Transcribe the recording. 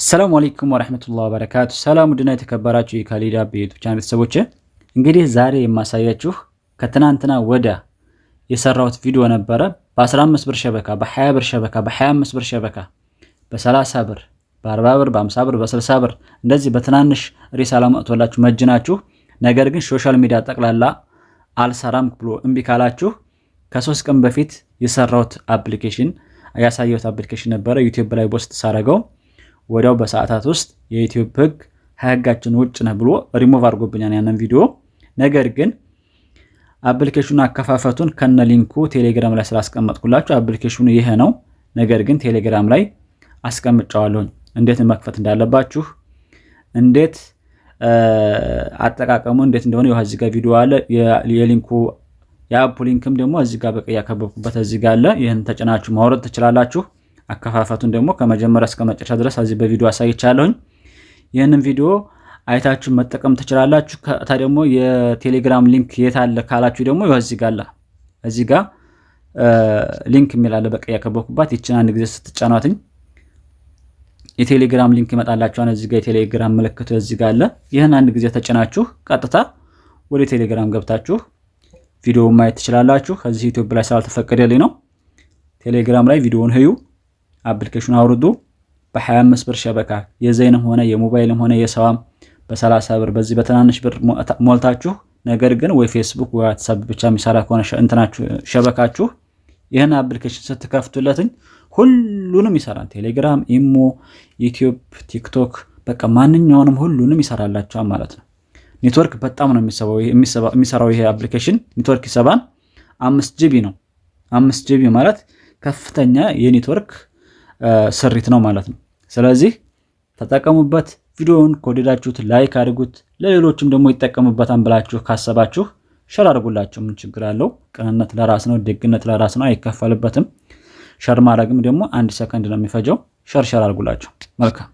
ሰላም አለይኩም ወራህመቱላሂ ወበረካቱ። ሰላም ውድና የተከበራችሁ የካሊድ አብ የዩቲዩብ ቻናል ቤተሰቦች፣ እንግዲህ ዛሬ የማሳያችሁ ከትናንትና ወደ የሰራሁት ቪዲዮ ነበረ። በ15 ብር ሸበካ፣ በ20 ብር ሸበካ፣ በ25 ብር ሸበካ፣ በ30 ብር፣ በ40 ብር፣ በ50 ብር፣ በ60 ብር እንደዚህ በትናንሽ ሪሳላ መጥቶላችሁ መጅናችሁ፣ ነገር ግን ሶሻል ሚዲያ ጠቅላላ አልሰራም ብሎ እምቢ ካላችሁ ከ3 ቀን በፊት የሰራሁት አፕሊኬሽን ያሳየሁት አፕሊኬሽን ነበረ። ዩቲዩብ ላይ ፖስት ሳረገው ወዲያው በሰዓታት ውስጥ የዩቲዩብ ህግ ህጋችን ውጭ ነው ብሎ ሪሙቭ አድርጎብኛል ያንን ቪዲዮ። ነገር ግን አፕሊኬሽኑ አከፋፈቱን ከነ ሊንኩ ቴሌግራም ላይ ስላስቀመጥኩላችሁ አፕሊኬሽኑ ይሄ ነው። ነገር ግን ቴሌግራም ላይ አስቀምጫዋለሁ እንዴት መክፈት እንዳለባችሁ፣ እንዴት አጠቃቀሙ እንዴት እንደሆነ ይኸው እዚህ ጋር ቪዲዮ አለ። የሊንኩ የአፕ ሊንክም ደግሞ እዚህ ጋር በቀይ ያከበብኩበት እዚህ ጋር አለ። ይሄን ተጭናችሁ ማውረድ ትችላላችሁ። አከፋፈቱን ደግሞ ከመጀመሪያ እስከ መጨረሻ ድረስ እዚህ በቪዲዮ አሳይቻለሁኝ። ይሄንን ቪዲዮ አይታችሁ መጠቀም ትችላላችሁ። ከታ ደግሞ የቴሌግራም ሊንክ የት አለ ካላችሁ ደግሞ ይኸው እዚህ ጋር አለ። እዚህ ጋር ሊንክ የሚል አለ በቀይ ያከበብኩባት። ይችን አንድ ጊዜ ስትጫኗትኝ የቴሌግራም ሊንክ ይመጣላችኋል። እዚህ ጋር የቴሌግራም ምልክቱ እዚህ ጋር አለ። ይሄን አንድ ጊዜ ተጭናችሁ ቀጥታ ወደ ቴሌግራም ገብታችሁ ቪዲዮ ማየት ትችላላችሁ። ከዚህ ዩቲዩብ ላይ ስላልተፈቀደልኝ ነው። ቴሌግራም ላይ ቪዲዮውን ህዩ፣ አፕሊኬሽኑ አውርዱ። በ25 ብር ሸበካ የዘይንም ሆነ የሞባይልም ሆነ የሰዋም በ30 ብር በዚህ በትናንሽ ብር ሞልታችሁ፣ ነገር ግን ወይ ፌስቡክ ወይ ዋትስአፕ ብቻ የሚሰራ ከሆነ እንትናችሁ ሸበካችሁ ይሄን አፕሊኬሽን ስትከፍቱለትኝ ሁሉንም ይሰራል። ቴሌግራም፣ ኢሞ፣ ዩቲዩብ፣ ቲክቶክ በቃ ማንኛውንም ሁሉንም ይሰራላችኋል ማለት ነው። ኔትወርክ በጣም ነው የሚሰራው ይሄ አፕሊኬሽን። ኔትወርክ ይሰባን 5 ጂቢ ነው። 5 ጂቢ ማለት ከፍተኛ የኔትወርክ ስሪት ነው ማለት ነው። ስለዚህ ተጠቀሙበት። ቪዲዮውን ከወደዳችሁት ላይክ አድርጉት። ለሌሎችም ደግሞ ይጠቀሙበታል ብላችሁ ካሰባችሁ ሸር አድርጉላችሁ። ምን ችግር አለው? ቅንነት ለራስ ነው፣ ደግነት ለራስ ነው፣ አይከፈልበትም። ሸር ማድረግም ደግሞ 1 ሰከንድ ነው የሚፈጀው። ሸር አድርጉላችሁ። መልካም